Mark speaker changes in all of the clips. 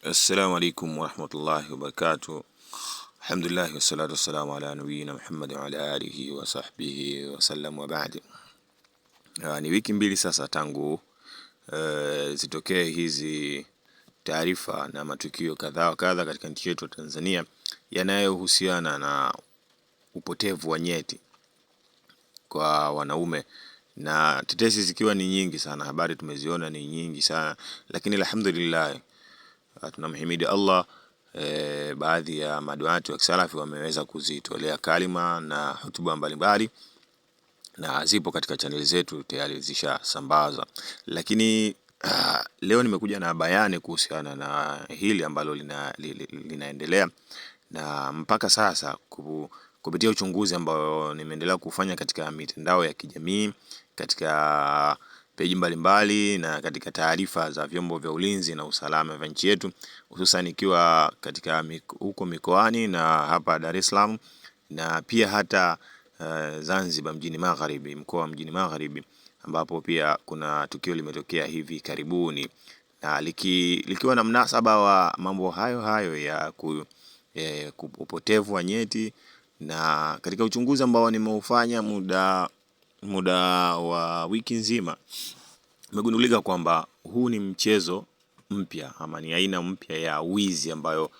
Speaker 1: Assalamu alaikum warahmatullahi wabarakatuh. Alhamdulillah wassalatu wassalamu ala nabiyina Muhammad wa ala alihi wa sahbihi wa sallam wa ba'd. Ni wiki mbili sasa tangu zitokee hizi taarifa na matukio kadha wa kadha katika nchi yetu Tanzania yanayohusiana na upotevu wa nyeti kwa wanaume, na tetesi zikiwa ni nyingi sana, habari tumeziona ni nyingi sana, lakini alhamdulillah tunamhimidi Allah. Baadhi ya maduati wa kisalafi wameweza kuzitolea kalima na hotuba mbalimbali na zipo katika channel zetu tayari zishasambaza, lakini leo nimekuja na bayani kuhusiana na hili ambalo linaendelea na mpaka sasa kupitia uchunguzi ambao nimeendelea kufanya katika mitandao ya kijamii, katika peji mbalimbali na katika taarifa za vyombo vya ulinzi na usalama vya nchi yetu, hususan ikiwa katika huko mikoani na hapa Dar es Salaam na pia hata Zanzibar mjini Magharibi, mkoa wa mjini Magharibi, ambapo pia kuna tukio limetokea hivi karibuni na likiwa na mnasaba wa mambo hayo ya upotevu wa nyeti. Na katika uchunguzi ambao nimeufanya muda wa wiki nzima, imegundulika kwamba huu ni mchezo mpya ama ni aina mpya ya wizi ambayo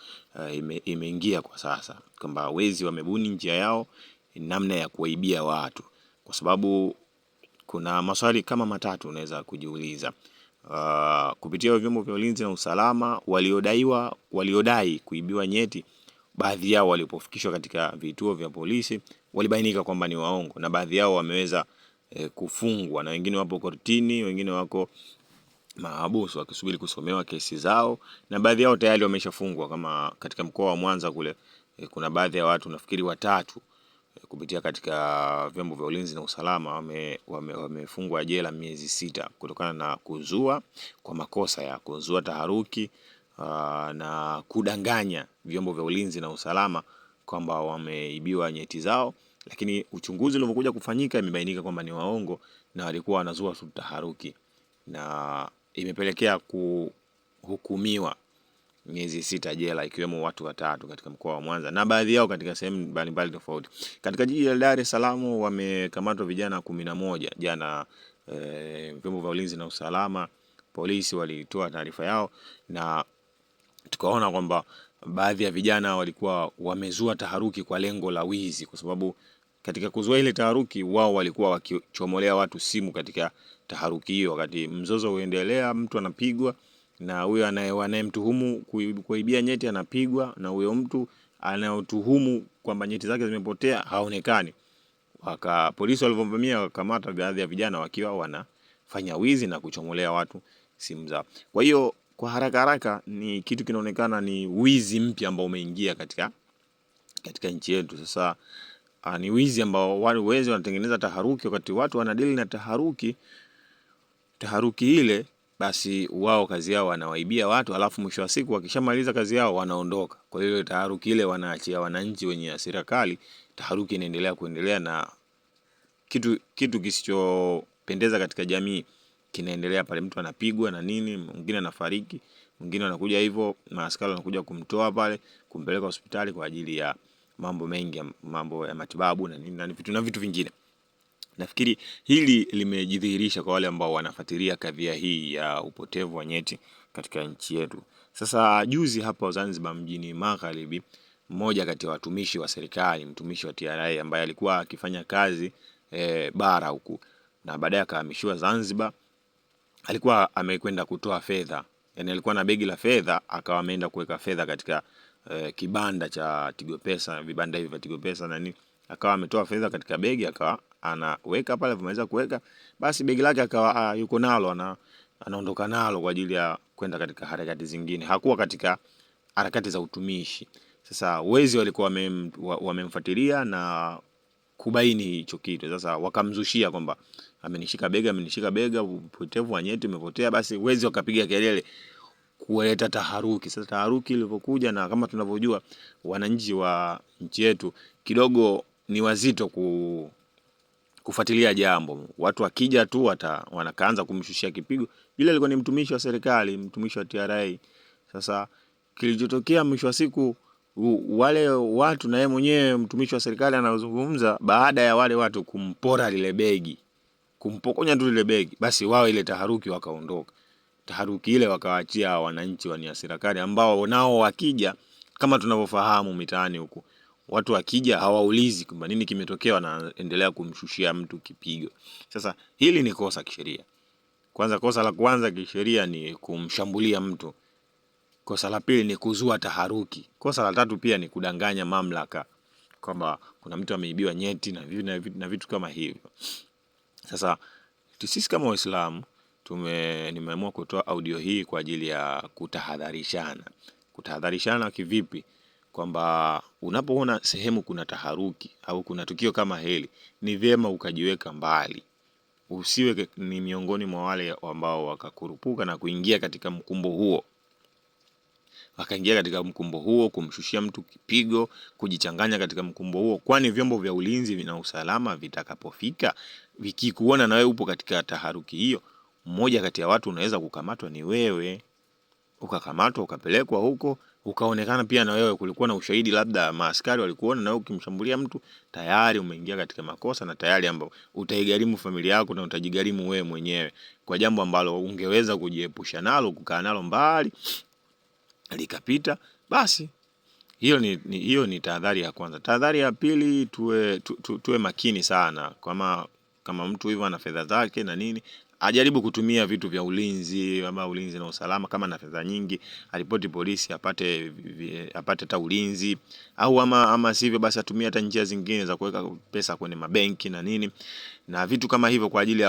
Speaker 1: imeingia kwa sasa, kwamba wezi wamebuni njia yao namna ya kuwaibia watu, kwa sababu kuna maswali kama matatu unaweza kujiuliza. Kupitia vyombo vya ulinzi na usalama, waliodai kuibiwa nyeti, baadhi yao walipofikishwa katika vituo vya polisi walibainika kwamba ni waongo, na baadhi yao wameweza kufungwa, na wengine wapo kortini, wengine wako mahabusu wakisubiri kusomewa kesi zao, na baadhi yao tayari wameshafungwa. Kama katika mkoa wa Mwanza kule, kuna baadhi ya watu nafikiri watatu kupitia katika vyombo vya ulinzi na usalama wamefungwa jela miezi 6 kutokana na kuzua kwa makosa ya kuzua taharuki na kudanganya vyombo vya ulinzi na usalama kwamba wameibiwa nyeti zao, lakini uchunguzi ulivyokuja kufanyika imebainika kwamba ni waongo na walikuwa wanazua taharuki, na imepelekea kuhukumiwa miezi 6 jela, ikiwemo watu watatu katika mkoa wa Mwanza na baadhi yao katika sehemu mbalimbali tofauti. Katika jiji la Dar es Salaam wamekamatwa vijana 11 jana. Vyombo vya ulinzi na usalama, polisi walitoa taarifa yao na tukaona kwamba baadhi ya vijana walikuwa wamezua taharuki kwa lengo la wizi, kwa sababu katika kuzua ile taharuki wao walikuwa wakichomolea watu simu katika taharuki hiyo. Wakati mzozo uendelea, mtu anapigwa na huyo anayemtuhumu kuibia nyeti anapigwa, na huyo mtu anayotuhumu kwamba nyeti zake zimepotea haonekani. Polisi walivyomvamia wakamata baadhi ya vijana wakiwa wanafanya wizi na kuchomolea watu simu zao. Kwa hiyo kwa haraka ni kitu kinaonekana ni wizi mpya ambao umeingia katika nchi yetu. Sasa ni wizi ambao wezi wanatengeneza taharuki, wakati watu wanadili na taharuki ile, basi wao kazi yao wanawaibia watu, alafu mwisho wa siku wakishamaliza kazi yao wanaondoka. Kwa hiyo taharuki ile wanaachia wananchi wenye hasira kali, taharuki inaendelea kuendelea na kitu kisichopendeza katika jamii kinaendelea pale. Mtu anapigwa na nini, mwingine anafariki, mwingine anakuja hivyo, maaskari wanakuja kumtoa pale kumpeleka hospitali kwa ajili ya mambo mengi, mambo ya matibabu na nini na vitu vingine. Nafikiri hili limejidhihirisha kwa wale ambao wanafuatilia kadhia hii ya upotevu wa nyeti katika nchi yetu. Sasa juzi hapa Zanzibar mjini Magharibi, mmoja kati ya watumishi wa serikali, mtumishi wa TRA ambaye alikuwa akifanya kazi bara huku na baadaye akahamishiwa Zanzibar, alikuwa amekwenda kutoa fedha. Yani alikuwa na begi la fedha, akawa ameenda kuweka fedha katika kibanda cha Tigo Pesa, vibanda hivi vya Tigo Pesa na nini. Akawa ametoa fedha katika begi, akawa anaweka pale, vimeweza kuweka, basi begi lake akawa yuko nalo, anaondoka nalo kwa ajili ya kwenda katika harakati zingine. Hakuwa katika harakati za utumishi. Sasa wezi walikuwa wamemfuatilia na kubaini hicho kitu. Sasa wakamzushia kwamba amenishika bega, upotevu wa nyeti umepotea. Basi wezi wakapiga kelele kuleta taharuki. Sasa taharuki ilipokuja, na kama tunavyojua wananchi wa nchi yetu kidogo ni wazito kufuatilia jambo. Watu wakija tu wanakaanza kumshushia kipigo. Yule alikuwa ni mtumishi wa serikali, mtumishi wa TRA. Sasa kilichotokea mwisho wa siku wale watu na yeye mwenyewe mtumishi wa serikali anazungumza, baada ya wale watu kumpora lile begi, kumpokonya tu lile begi, basi wao ile taharuki wakaondoka. Taharuki ile wakawaachia wananchi wa hasira kali, ambao nao wakija, kama tunavyofahamu mitaani huko, watu wakija hawaulizi kwamba nini kimetokea, wanaendelea kumshushia mtu kipigo. Sasa hili ni kosa kisheria. Kwanza, kosa la kwanza kisheria ni kumshambulia mtu. Kosa la pili ni kuzua taharuki. Kosa la tatu pia ni kudanganya mamlaka kwamba kuna mtu ameibiwa nyeti na vitu kama hivyo. Sasa sisi kama Waislamu nimeamua kutoa audio hii kwa ajili ya kutahadharishana. Kutahadharishana kivipi? Kwamba unapoona sehemu kuna taharuki au kuna tukio kama hili, ni vyema ukajiweka mbali. Usiwe ni miongoni mwa wale ambao wakakurupuka na kuingia katika mkumbo huo. Wakaingia katika mkumbo huo kumshushia mtu kipigo, kujichanganya katika mkumbo huo, kwani vyombo vya ulinzi na usalama vitakapofika vikikuona na wewe upo katika taharuki hiyo, mmoja kati ya watu unaweza kukamatwa ni wewe. Ukakamatwa, ukapelekwa huko, ukaonekana pia na wewe kulikuwa na ushahidi, labda maaskari walikuona na wewe ukimshambulia mtu, tayari umeingia katika makosa, na tayari ambao utaigharimu familia yako na utajigharimu wewe mwenyewe kwa jambo ambalo ungeweza kujiepusha nalo, kukaa nalo mbali likapita. Basi hiyo ni tahadhari ya kwanza. Tahadhari ya pili, tuwe makini sana. Kama mtu hivyo ana fedha zake na nini, ajaribu kutumia vitu vya ulinzi ama ulinzi na usalama. Kama na fedha nyingi, aripoti polisi apate hata ulinzi, au ama sivyo basi atumie hata njia zingine za kuweka pesa kwenye mabenki na nini na vitu kama hivyo kwa ajili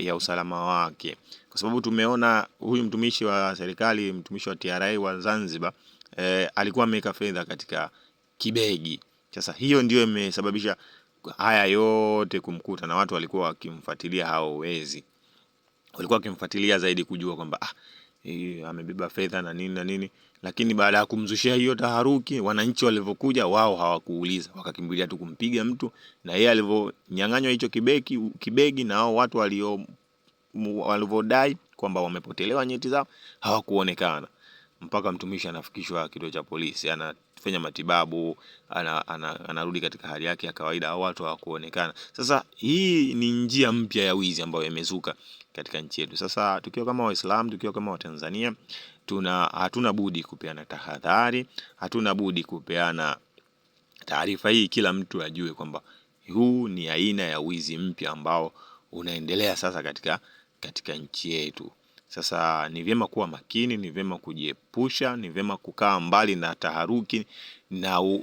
Speaker 1: ya usalama wake. Kwa sababu tumeona huyu mtumishi wa serikali, mtumishi wa TRA wa Zanzibar, alikuwa ameweka fedha katika kibegi. Sasa hiyo ndio imesababisha haya yote kumkuta, na watu walikuwa wakimfuatilia hao wezi. Walikuwa wakimfuatilia zaidi kujua kwamba amebeba fedha na nini, lakini baada ya kumzushia hiyo taharuki, wananchi walivyokuja wao hawakuuliza, wakakimbilia tu kumpiga mtu, na yeye alivyonyang'anywa hicho kibegi na hao watu walivodai kwamba wamepotelewa nyeti zao hawakuonekana, mpaka mtumishi anafikishwa kituo cha polisi, anafanya matibabu, anarudi katika hali yake ya kawaida, au watu hawakuonekana. Sasa hii ni njia mpya ya wizi ambayo imezuka katika nchi yetu. Sasa tukiwa kama Waislamu, tukiwa kama Watanzania, hatuna budi kupeana tahadhari, hatuna budi kupeana taarifa hii, kila mtu ajue kwamba huu ni aina ya wizi mpya ambao unaendelea sasa katika nchi yetu. Sasa ni vyema kuwa makini, ni vyema kujiepusha, ni vyema kukaa mbali na taharuki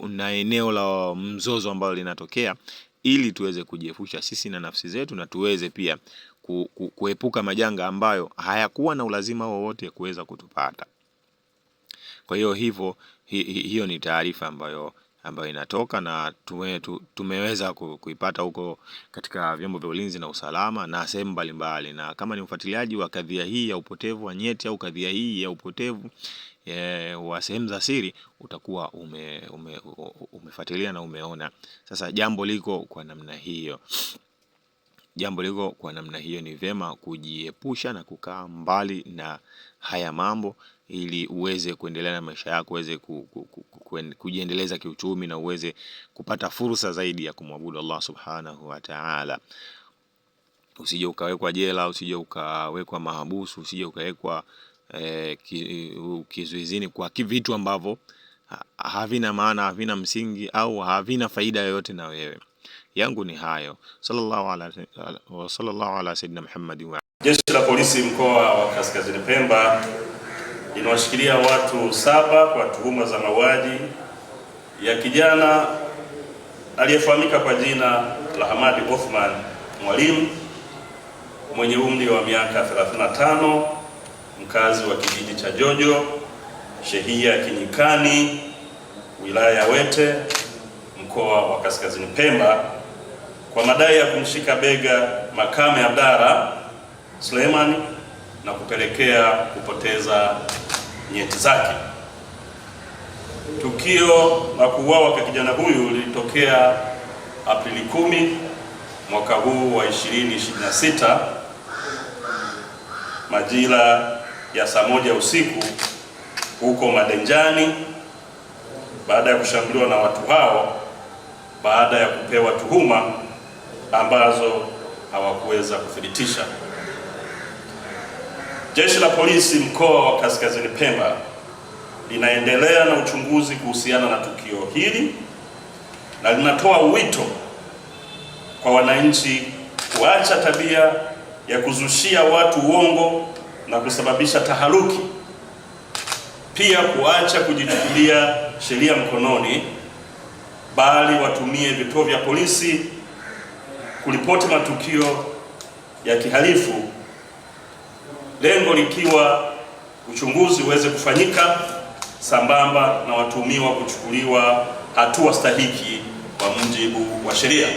Speaker 1: na eneo la mzozo ambalo linatokea, ili tuweze kujiepusha sisi na nafsi zetu, na tuweze pia kuepuka majanga ambayo hayakuwa na ulazima wowote kuweza kutupata. Kwa hiyo hiyo ni taarifa ambayo inatoka na tumeweza kuipata huko katika vyombo vya ulinzi na usalama na sehemu mbalimbali. Na kama ni mfuatiliaji wa kadhia hii ya upotevu wa nyeti au kadhia hii ya upotevu wa sehemu za siri, utakuwa umefuatilia na umeona. Sasa jambo liko kwa namna hiyo. Ni vyema kujiepusha na kukaa mbali na haya mambo, ili uweze kuendelea na maisha yako, uweze kujiendeleza kiuchumi, na uweze kupata fursa zaidi ya kumwabudu Allah subhanahu wa ta'ala. Usije ukawekwa jela, usije ukawekwa mahabusu, usije ukawekwa kizuizini kwa vitu ambavyo havina maana, havina msingi, au havina faida yoyote na wewe. Yangu ni hayo. Sallallahu ala sayyidina Muhammad.
Speaker 2: Jeshi la polisi mkoa wa Kaskazini Pemba linawashikilia watu 7 kwa tuhuma za mauaji ya kijana aliyefahamika kwa jina la Hamadi Othman Mwalimu mwenye umri wa miaka 35, mkazi wa kijiji cha Jojo, shehia Kinyikani, wilaya ya Wete, mkoa wa Kaskazini Pemba, kwa madai ya kumshika bega Makame Abdalla Suleiman na kupelekea kupoteza nyeti zake. Tukio la kuuawa kwa kijana huyu lilitokea Aprili 10 mwaka huu wa 2026 majira ya saa 1 usiku huko Madenjani baada ya kushambuliwa na watu hao baada ya kupewa tuhuma ambazo hawakuweza kuthibitisha. Jeshi la Polisi mkoa wa Kaskazini Pemba linaendelea na uchunguzi kuhusiana na tukio hili na linatoa wito kwa wananchi kuacha tabia ya kuzushia watu uongo na kusababisha taharuki, pia kuacha kujichukulia sheria mkononi, bali watumie vituo vya polisi kuripoti matukio ya kihalifu, lengo likiwa uchunguzi uweze kufanyika sambamba na watuhumiwa kuchukuliwa hatua stahiki kwa mujibu wa sheria.